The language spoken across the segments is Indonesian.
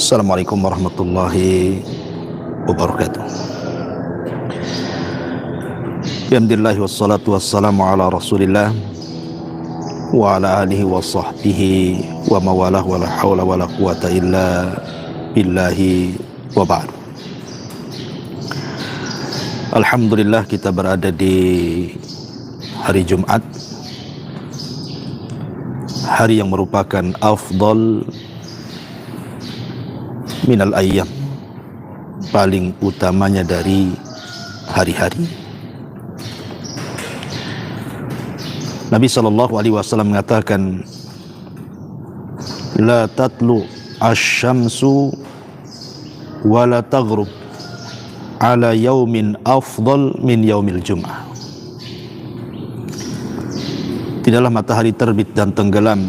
Assalamualaikum warahmatullahi wabarakatuh. Alhamdulillah wassalatu wassalamu ala rasulillah wa ala alihi wa sahbihi wa mawalah wa la hawla wa la quwata illa billahi wa ba'd. Alhamdulillah kita berada di hari Jumat, hari yang merupakan afdal minal ayyam, paling utamanya dari hari-hari. Nabi SAW mengatakan, la tatlu asy-syamsu wa la taghrub ala yaumin afdal min yaumil jum'ah. Tidaklah matahari terbit dan tenggelam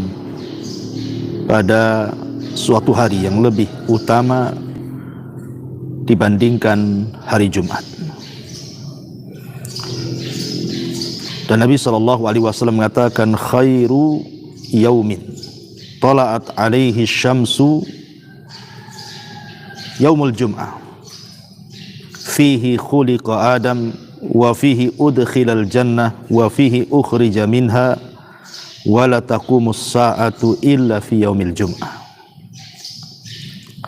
pada suatu hari yang lebih utama dibandingkan hari Jumat. Dan Nabi SAW mengatakan, khairu yaumin tala'at alaihi syamsu yaumul jum'ah fihi khuliqa Adam wa fihi udkhilal jannah wa fihi ukhrija minha wa la taqumus sa'atu illa fi yaumil jum'ah.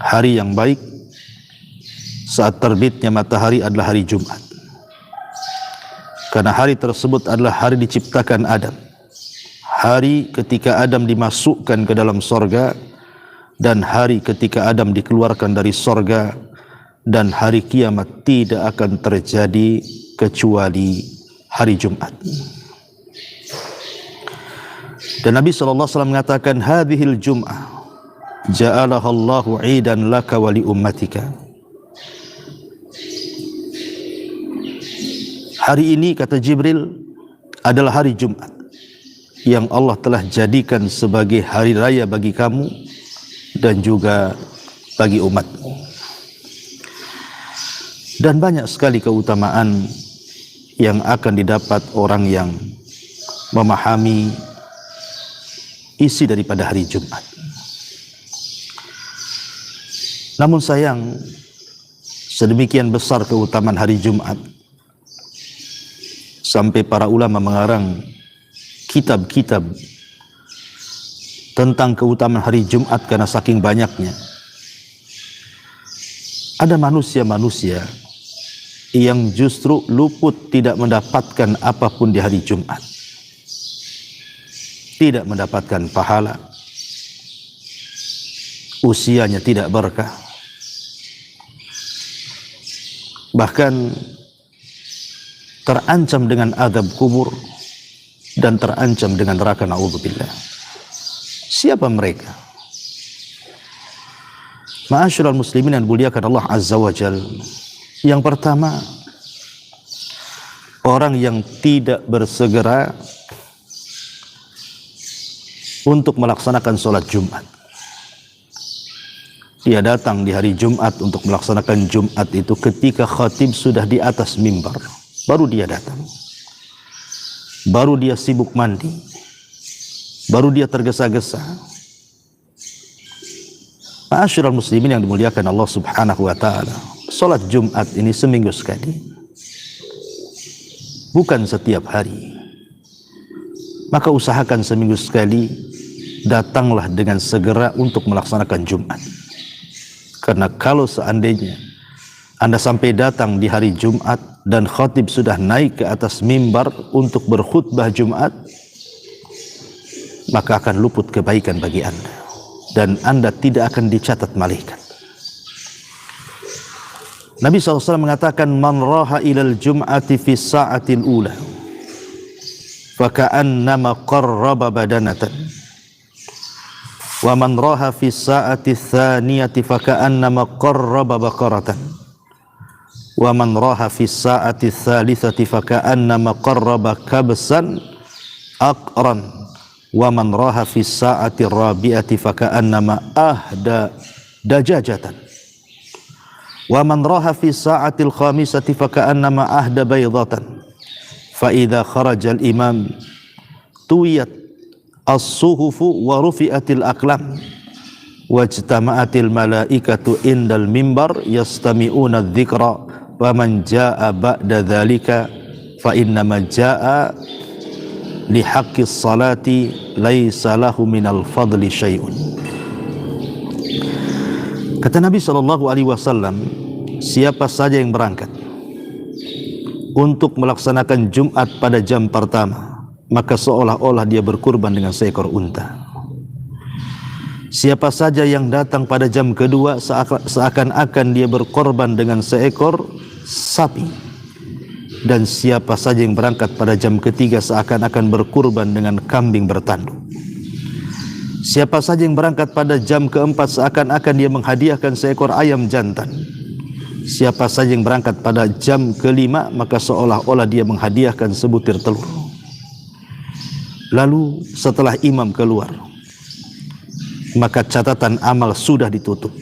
Hari yang baik saat terbitnya matahari adalah hari Jumat, karena hari tersebut adalah hari diciptakan Adam, hari ketika Adam dimasukkan ke dalam sorga, dan hari ketika Adam dikeluarkan dari sorga, dan hari kiamat tidak akan terjadi kecuali hari Jumat. Dan Nabi SAW mengatakan, hadhil jum'ah ja'alaha Allahu 'idan laka wa li ummatika. Hari ini, kata Jibril, adalah hari Jumat yang Allah telah jadikan sebagai hari raya bagi kamu dan juga bagi umatmu. Dan banyak sekali keutamaan yang akan didapat orang yang memahami isi daripada hari Jumat. Namun sayang, sedemikian besar keutamaan hari Jumat sampai para ulama mengarang kitab-kitab tentang keutamaan hari Jumat karena saking banyaknya. Ada manusia-manusia yang justru luput, tidak mendapatkan apapun di hari Jumat, tidak mendapatkan pahala, usianya tidak berkah, bahkan terancam dengan azab kubur dan terancam dengan neraka, na'udzubillah. Siapa mereka? Ma'asyiral muslimin yang dimuliakan Allah Azza wa Jal. Yang pertama, orang yang tidak bersegera untuk melaksanakan sholat Jumat. Dia datang di hari Jumat untuk melaksanakan Jumat itu ketika khatib sudah di atas mimbar. Baru dia datang, baru dia sibuk mandi, baru dia tergesa-gesa. Ma'asyiral muslimin yang dimuliakan Allah Subhanahu wa ta'ala, salat Jumat ini seminggu sekali, bukan setiap hari. Maka usahakan seminggu sekali datanglah dengan segera untuk melaksanakan Jumat. Karena kalau seandainya Anda sampai datang di hari Jumat dan khatib sudah naik ke atas mimbar untuk berkhutbah Jumat, maka akan luput kebaikan bagi Anda dan Anda tidak akan dicatat malaikat. Nabi SAW mengatakan, man raha ilal jum'ati fi sa'atil ula faka'annama qarraba badanatan, wa man raha fi sa'ati tsaniyati faka'annama qarraba baqaratan, wa man raha fi sa'ati tsalitsati faka'annama qarraba kabsan aqran, wa man raha fi sa'ati rabi'ati faka'annama ahda dajajatan, wa man raha fi sa'atil khamisati faka'annama ahda baydatan, fa idza kharaja al imam tuwiyat as-suhufu wa rufi'atil aqlam wajtama'atil malaikatu indal mimbar yastami'una dzikra wa man jaa'a ba'da dzalika fa innama jaa'a li haqqis salati laisa lahu minal fadli syai'un. Kata Nabi SAW, siapa saja yang berangkat untuk melaksanakan Jumat pada jam pertama, maka seolah-olah dia berkurban dengan seekor unta. Siapa saja yang datang pada jam kedua, seakan-akan dia berkorban dengan seekor sapi. Dan siapa saja yang berangkat pada jam ketiga, seakan-akan berkurban dengan kambing bertanduk. Siapa saja yang berangkat pada jam keempat, seakan-akan dia menghadiahkan seekor ayam jantan. Siapa saja yang berangkat pada jam kelima, maka seolah-olah dia menghadiahkan sebutir telur. Lalu setelah imam keluar, maka catatan amal sudah ditutup,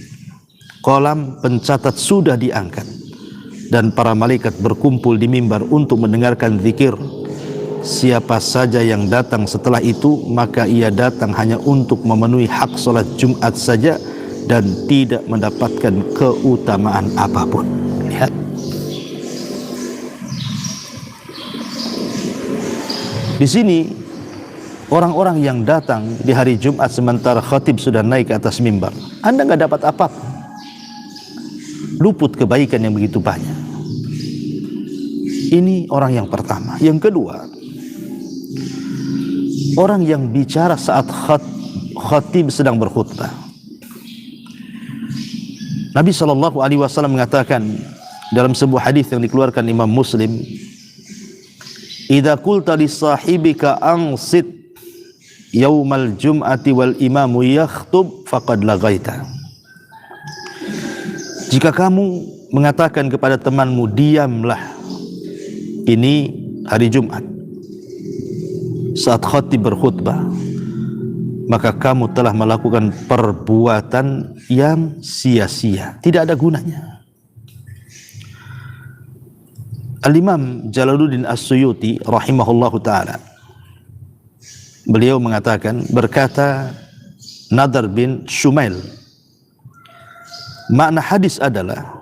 kolam pencatat sudah diangkat, dan para malaikat berkumpul di mimbar untuk mendengarkan zikir. Siapa saja yang datang setelah itu, maka ia datang hanya untuk memenuhi hak sholat Jumat saja dan tidak mendapatkan keutamaan apapun. Lihat. Di sini orang-orang yang datang di hari Jumat sementara khatib sudah naik ke atas mimbar, Anda nggak dapat apa-apa, luput kebaikan yang begitu banyak. Ini orang yang pertama. Yang kedua, orang yang bicara saat khatib sedang berkhutbah. Nabi SAW mengatakan dalam sebuah hadis yang dikeluarkan Imam Muslim, "Idza qulta li sahibika ansit yaumal jum'ati wal imamu yakhtub faqad lagaita." Jika kamu mengatakan kepada temanmu, diamlah, ini hari Jumat, saat khatib berkhutbah, maka kamu telah melakukan perbuatan yang sia-sia, tidak ada gunanya. Al-Imam Jalaluddin As-Suyuti rahimahullahu ta'ala, beliau mengatakan, berkata Nadar bin Shumail, makna hadis adalah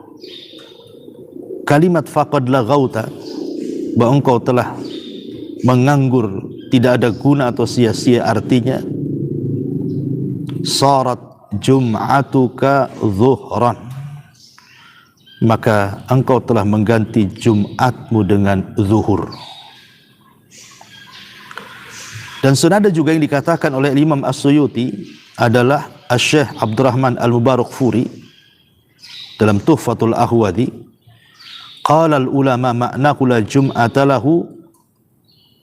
kalimat faqad laghauta, bahwa engkau telah menganggur, tidak ada guna atau sia-sia, artinya sarat jum'atuka zuhran, maka engkau telah mengganti Jumatmu dengan zuhur. Dan senada juga yang dikatakan oleh Imam As-Suyuti adalah Asy-Syaikh Abdurrahman Al-Mubarakfuri dalam Tuhfatul Ahwadi, qala al-ulama ma'nahu la jum'ata lahu,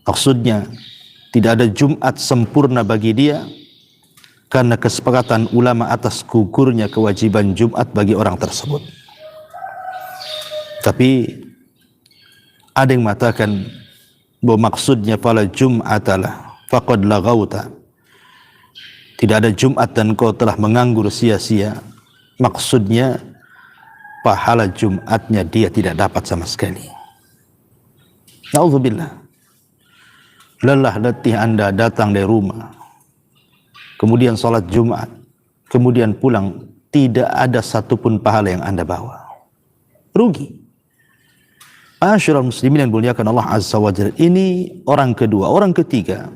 maksudnya tidak ada Jumat sempurna bagi dia karena kesepakatan ulama atas gugurnya kewajiban Jumat bagi orang tersebut. Tapi ada yang mengatakan bahwa maksudnya fala jum'atalah faqad laghauta, tidak ada Jumat dan kau telah menganggur sia-sia, maksudnya pahala Jumatnya dia tidak dapat sama sekali. Na'udzubillah. Lelah letih Anda datang dari rumah, kemudian sholat Jumat, kemudian pulang, tidak ada satupun pahala yang Anda bawa. Rugi. Ma'asyiral muslimin yang dimuliakan Allah Azza wa Jalla. Ini orang kedua. Orang ketiga,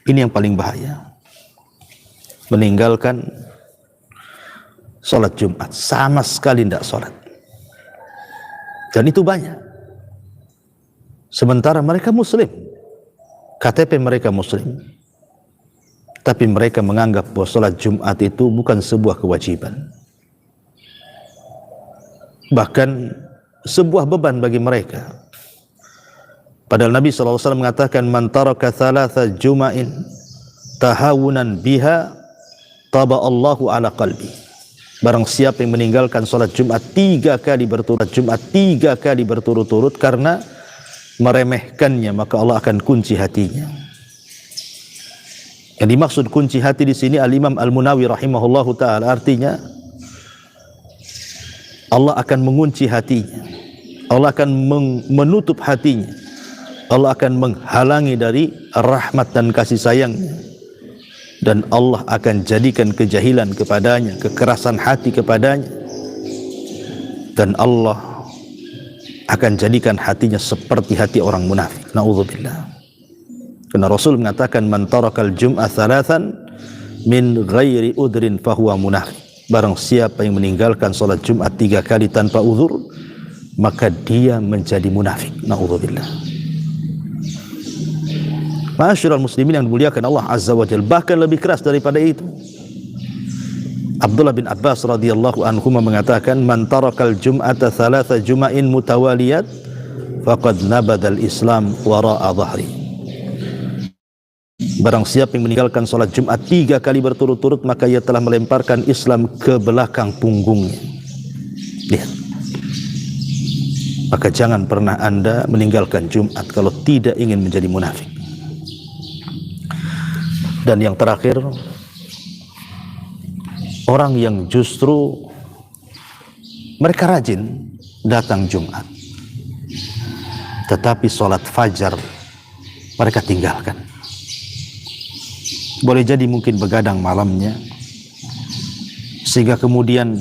ini yang paling bahaya, meninggalkan sholat Jumat, sama sekali tidak sholat. Dan itu banyak. Sementara mereka muslim, KTP mereka muslim, tapi mereka menganggap bahwa sholat Jumat itu bukan sebuah kewajiban, bahkan sebuah beban bagi mereka. Padahal Nabi SAW mengatakan, man taraka thalatha juma'in tahawunan biha taba Allahu ala qalbi. Barang siapa yang meninggalkan sholat Jumat 3 kali berturut-turut karena meremehkannya, maka Allah akan kunci hatinya. Yang dimaksud kunci hati di sini Al-Imam Al-Munawi rahimahullahu taala, artinya Allah akan mengunci hatinya, Allah akan menutup hatinya, Allah akan menghalangi dari rahmat dan kasih sayangnya. dan Allah akan jadikan kejahilan kepadanya, kekerasan hati kepadanya, dan Allah akan jadikan hatinya seperti hati orang munafik. Na'udzubillah. Karena Rasul mengatakan, man tarakal jum'ah thalathan min ghairi udrin fahuwa munafik. Barang siapa yang meninggalkan salat Jumat 3 kali tanpa uzur, maka dia menjadi munafik. Na'udzubillah. Ma'asyiral muslimin yang dimuliakan Allah Azza wa Jalla, bahkan lebih keras daripada itu. Abdullah bin Abbas radhiyallahu anhu mengatakan, man tarakal jum'ata thalatha juma'in mutawaliyat faqad nabadal Islam wara'a dhahri. Barang siapa yang meninggalkan salat Jumat 3 kali berturut-turut, maka ia telah melemparkan Islam ke belakang punggungnya. Lihat. Maka jangan pernah Anda meninggalkan Jumat kalau tidak ingin menjadi munafik. Dan yang terakhir, orang yang justru mereka rajin datang Jumat, tetapi salat fajar mereka tinggalkan. Boleh jadi mungkin begadang malamnya, sehingga kemudian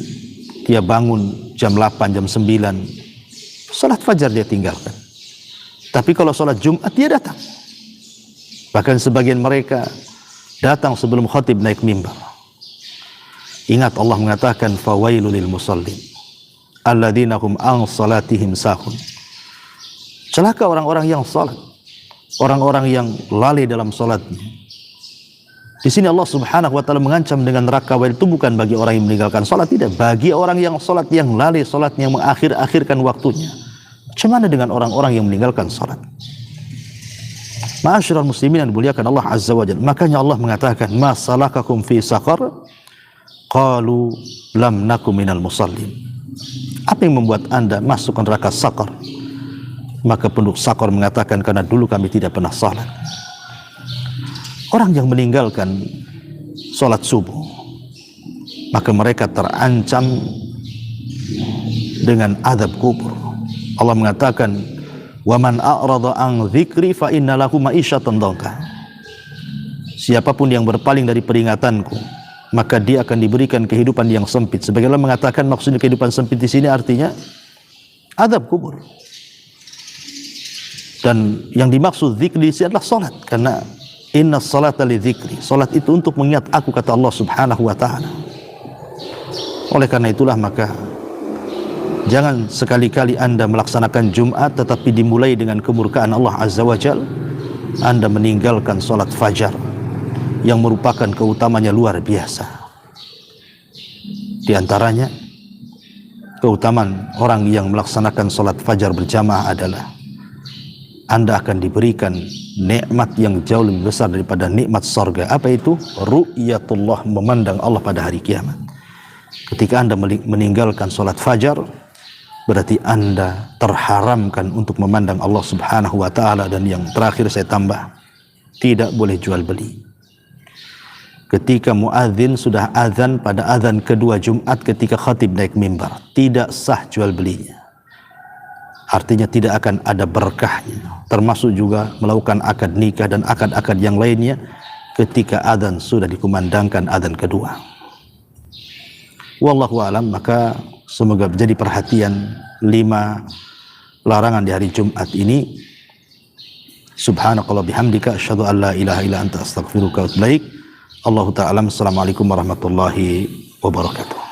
dia bangun jam 8, jam 9, salat fajar dia tinggalkan. Tapi kalau salat Jumat dia datang. Bahkan sebagian mereka datang sebelum khatib naik mimbar. Ingat Allah mengatakan, fawailul lil musallin alladzina hum an salatihim sahun. Celaka orang-orang yang salat, orang-orang yang lalai dalam salatnya. Di sini Allah Subhanahu wa taala mengancam dengan neraka wail, itu bukan bagi orang yang meninggalkan salat, tidak, bagi orang yang salat, yang lalai salatnya, yang mengakhir-akhirkan waktunya. Bagaimana dengan orang-orang yang meninggalkan salat? Ma'asyiral muslimin yang dimuliakan Allah Azza wa Jalla, makanya Allah mengatakan, ma salakakum fi saqar qalu lam nakum minal musallin. Apa yang membuat Anda masuk ke neraka saqar? Maka penduduk saqar mengatakan, karena dulu kami tidak pernah salat. Orang yang meninggalkan salat subuh, maka mereka terancam dengan azab kubur. Allah mengatakan, wa man a'rada an dzikri fa inna lahu ma'isyatan dhanka. Siapapun yang berpaling dari peringatanku, maka dia akan diberikan kehidupan yang sempit. Sebagaimana mengatakan, maksudnya kehidupan sempit di sini artinya azab kubur. Dan yang dimaksud zikr di sini adalah salat, karena inna salata li dzikri, salat itu untuk mengingat aku, kata Allah Subhanahu wa taala. Oleh karena itulah maka jangan sekali-kali Anda melaksanakan Jumat tetapi dimulai dengan kemurkaan Allah Azza wa Jalla, Anda meninggalkan salat fajar yang merupakan keutamanya luar biasa. Di antaranya keutamaan orang yang melaksanakan salat fajar berjamaah adalah Anda akan diberikan nikmat yang jauh lebih besar daripada nikmat surga. Apa itu? Ru'yatullah, memandang Allah pada hari kiamat. Ketika Anda meninggalkan salat fajar, berarti Anda terharamkan untuk memandang Allah Subhanahu wa taala. Dan yang terakhir saya tambah, tidak boleh jual beli. Ketika muadzin sudah azan pada azan kedua Jumat, ketika khatib naik mimbar, tidak sah jual belinya. Artinya tidak akan ada berkahnya, termasuk juga melakukan akad nikah dan akad-akad yang lainnya ketika adzan sudah dikumandangkan adzan kedua. Wallahu a'lam. Maka semoga menjadi perhatian 5 larangan di hari Jumat ini. Subhanakallah bihamdika asyhadu an la ilaha illa anta astaghfiruka wa atubu ilaik. Allahu ta'ala. Assalamualaikum warahmatullahi wabarakatuh.